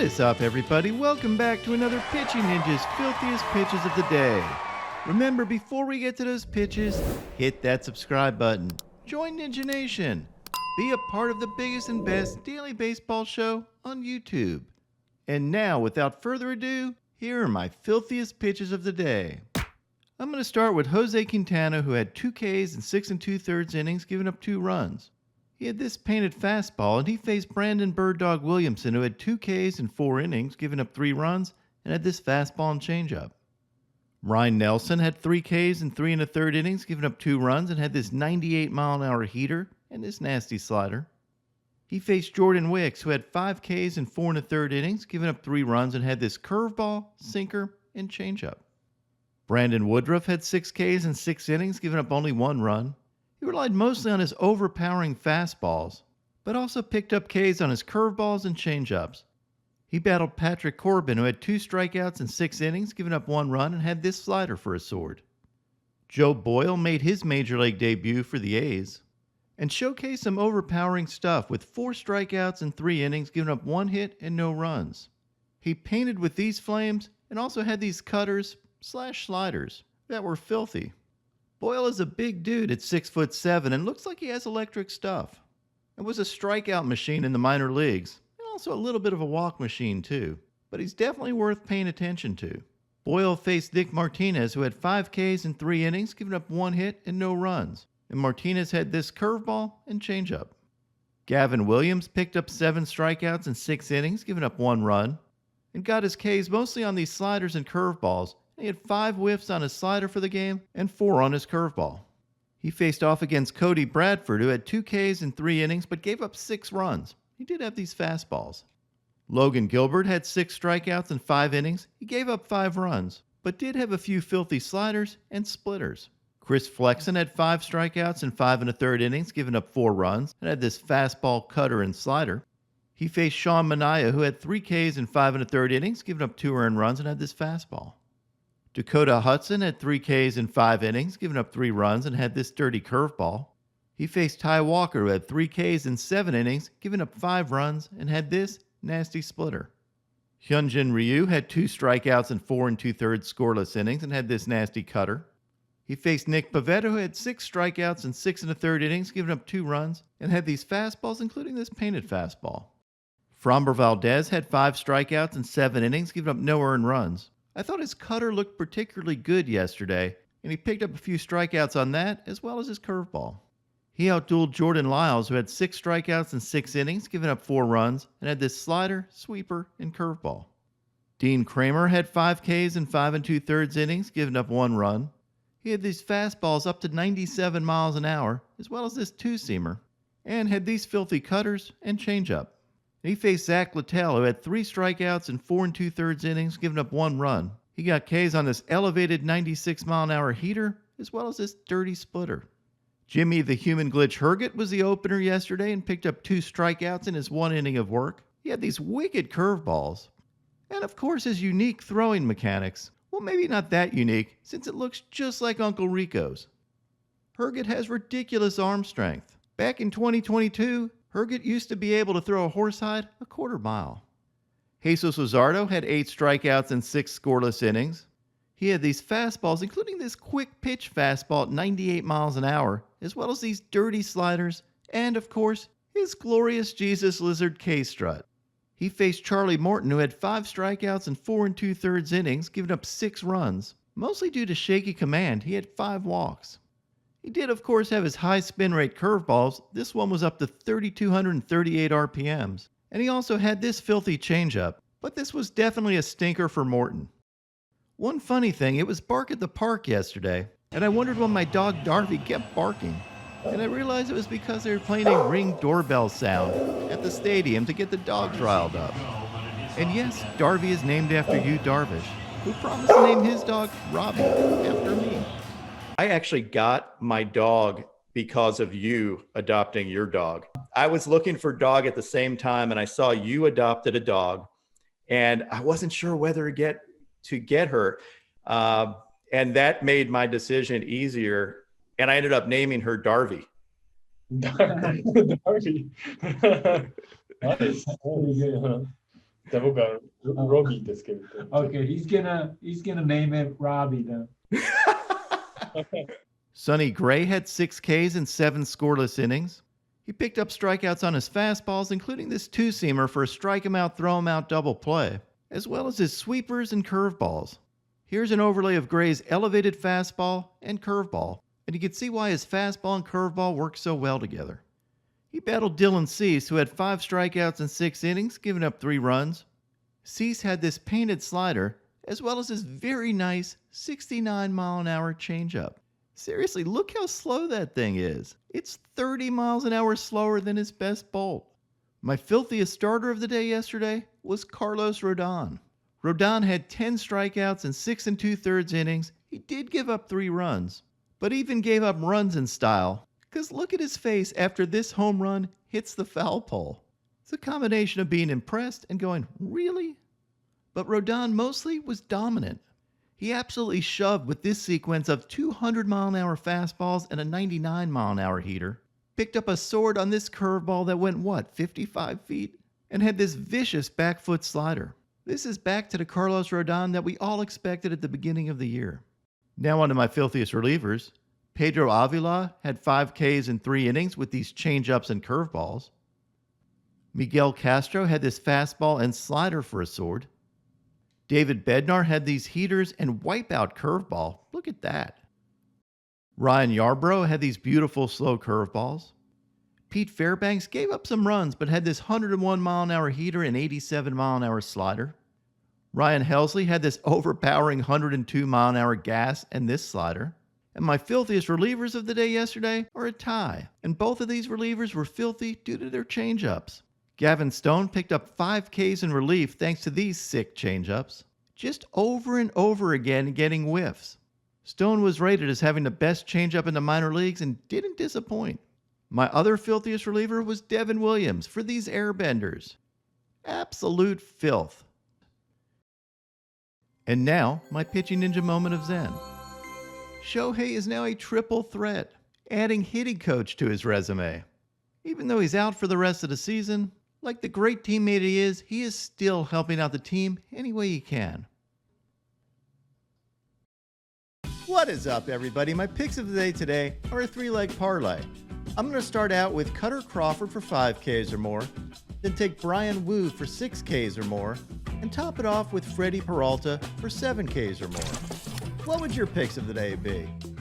is up, everybody? Welcome back to another Pitching Ninja's Filthiest Pitches of the Day. Remember, before we get to those pitches, hit that subscribe button. Join Ninja Nation. Be a part of the biggest and best daily baseball show on YouTube. And now, without further ado, here are my filthiest pitches of the day. I'm going to start with Jose Quintana, who had 2 Ks in 6 2/3 innings, giving up 2 runs. He had this painted fastball, and he faced Brandon Bird Dog Williamson, who had 2 Ks in 4 innings, giving up 3 runs, and had this fastball and changeup. Ryan Nelson had 3 Ks in 3 1/3 innings, giving up 2 runs, and had this 98-mile-an-hour heater and this nasty slider. He faced Jordan Wicks, who had 5 Ks in 4 1/3 innings, giving up 3 runs, and had this curveball, sinker, and changeup. Brandon Woodruff had 6 Ks in 6 innings, giving up only 1 run. He relied mostly on his overpowering fastballs, but also picked up Ks on his curveballs and changeups. He battled Patrick Corbin, who had 2 strikeouts in 6 innings, giving up 1 run, and had this slider for a sword. Joe Boyle made his major league debut for the A's and showcased some overpowering stuff with 4 strikeouts in 3 innings, giving up 1 hit and no runs. He painted with these flames and also had these cutters/sliders that were filthy. Boyle is a big dude at 6'7" and looks like he has electric stuff. It was a strikeout machine in the minor leagues, and also a little bit of a walk machine too, but he's definitely worth paying attention to. Boyle faced Nick Martinez, who had 5 Ks in 3 innings, giving up 1 hit and no runs, and Martinez had this curveball and changeup. Gavin Williams picked up 7 strikeouts in 6 innings, giving up 1 run, and got his Ks mostly on these sliders and curveballs. He had 5 whiffs on his slider for the game and 4 on his curveball. He faced off against Cody Bradford, who had 2 Ks in 3 innings but gave up 6 runs. He did have these fastballs. Logan Gilbert had 6 strikeouts in 5 innings. He gave up 5 runs, but did have a few filthy sliders and splitters. Chris Flexen had 5 strikeouts in 5 1/3 innings, giving up 4 runs, and had this fastball, cutter, and slider. He faced Sean Manaea, who had 3 Ks in 5 1/3 innings, giving up 2 earned runs, and had this fastball. Dakota Hudson had 3 Ks in 5 innings, giving up 3 runs, and had this dirty curveball. He faced Ty Walker, who had 3 Ks in 7 innings, giving up 5 runs, and had this nasty splitter. HyunJin Ryu had 2 strikeouts in 4 2/3 scoreless innings, and had this nasty cutter. He faced Nick Pivetta, who had 6 strikeouts in 6 1/3 innings, giving up 2 runs, and had these fastballs, including this painted fastball. Framber Valdez had 5 strikeouts in 7 innings, giving up no earned runs. I thought his cutter looked particularly good yesterday, and he picked up a few strikeouts on that, as well as his curveball. He outdueled Jordan Lyles, who had 6 strikeouts in 6 innings, giving up 4 runs, and had this slider, sweeper, and curveball. Dean Kramer had 5 Ks in 5 2/3 innings, giving up 1 run. He had these fastballs up to 97 miles an hour, as well as this 2-seamer, and had these filthy cutters and changeup. He faced Zach Littell, who had 3 strikeouts in 4 2/3 innings, giving up 1 run. He got Ks on this elevated 96-mile-an-hour heater, as well as this dirty splitter. Jimmy the Human Glitch Herget was the opener yesterday and picked up 2 strikeouts in his 1 inning of work. He had these wicked curveballs. And of course his unique throwing mechanics. Well, maybe not that unique, since it looks just like Uncle Rico's. Herget has ridiculous arm strength. Back in 2022, Herget used to be able to throw a horsehide a 1/4 mile. Jesus Luzardo had 8 strikeouts in 6 scoreless innings. He had these fastballs, including this quick pitch fastball at 98 miles an hour, as well as these dirty sliders, and of course, his glorious Jesus Lizard K-strut. He faced Charlie Morton, who had 5 strikeouts in 4 2/3 innings, giving up 6 runs. Mostly due to shaky command, he had 5 walks. He did, of course, have his high spin rate curveballs. This one was up to 3,238 RPMs. And he also had this filthy changeup, but this was definitely a stinker for Morton. One funny thing, it was bark at the park yesterday, and I wondered why my dog Darby kept barking. And I realized it was because they were playing a Ring doorbell sound at the stadium to get the dogs riled up. And yes, Darby is named after Yu Darvish, who promised to name his dog Robbie after me. I actually got my dog because of you adopting your dog. I was looking for a dog at the same time, and I saw you adopted a dog, and I wasn't sure whether to get her. And that made my decision easier, and I ended up naming her Darby. Darby. Nice. じゃあ僕はロビーですけど。Okay, he's gonna name it Robbie then. Sonny Gray had 6 Ks and 7 scoreless innings. He picked up strikeouts on his fastballs, including this two-seamer for a strike him out, throw him out double play, as well as his sweepers and curveballs. Here's an overlay of Gray's elevated fastball and curveball, and you can see why his fastball and curveball work so well together. He battled Dylan Cease, who had 5 strikeouts in 6 innings, giving up 3 runs. Cease had this painted slider, as well as his very nice 69-mile-an-hour changeup. Seriously, look how slow that thing is. It's 30 miles an hour slower than his best bolt. My filthiest starter of the day yesterday was Carlos Rodon. Rodon had 10 strikeouts in 6 2/3 innings. He did give up 3 runs, but even gave up runs in style, because look at his face after this home run hits the foul pole. It's a combination of being impressed and going, really? But Rodon mostly was dominant. He absolutely shoved with this sequence of 200-mile-an-hour fastballs and a 99-mile-an-hour heater. Picked up a sword on this curveball that went, 55 feet? And had this vicious back foot slider. This is back to the Carlos Rodon that we all expected at the beginning of the year. Now on to my filthiest relievers. Pedro Avila had 5 Ks in 3 innings with these changeups and curveballs. Miguel Castro had this fastball and slider for a sword. David Bednar had these heaters and wipeout curveball. Look at that. Ryan Yarbrough had these beautiful slow curveballs. Pete Fairbanks gave up some runs but had this 101-mile-an-hour heater and 87-mile-an-hour slider. Ryan Helsley had this overpowering 102-mile-an-hour gas and this slider. And my filthiest relievers of the day yesterday are a tie. And both of these relievers were filthy due to their changeups. Gavin Stone picked up 5 Ks in relief thanks to these sick changeups. Just over and over again getting whiffs. Stone was rated as having the best changeup in the minor leagues and didn't disappoint. My other filthiest reliever was Devin Williams for these airbenders. Absolute filth. And now, my pitching ninja moment of zen. Shohei is now a triple threat, adding hitting coach to his resume. Even though he's out for the rest of the season, like the great teammate he is still helping out the team any way he can. What is up, everybody? My picks of the day today are a 3-leg parlay. I'm going to start out with Cutter Crawford for 5 Ks or more, then take Brian Wu for 6 Ks or more, and top it off with Freddie Peralta for 7 Ks or more. What would your picks of the day be?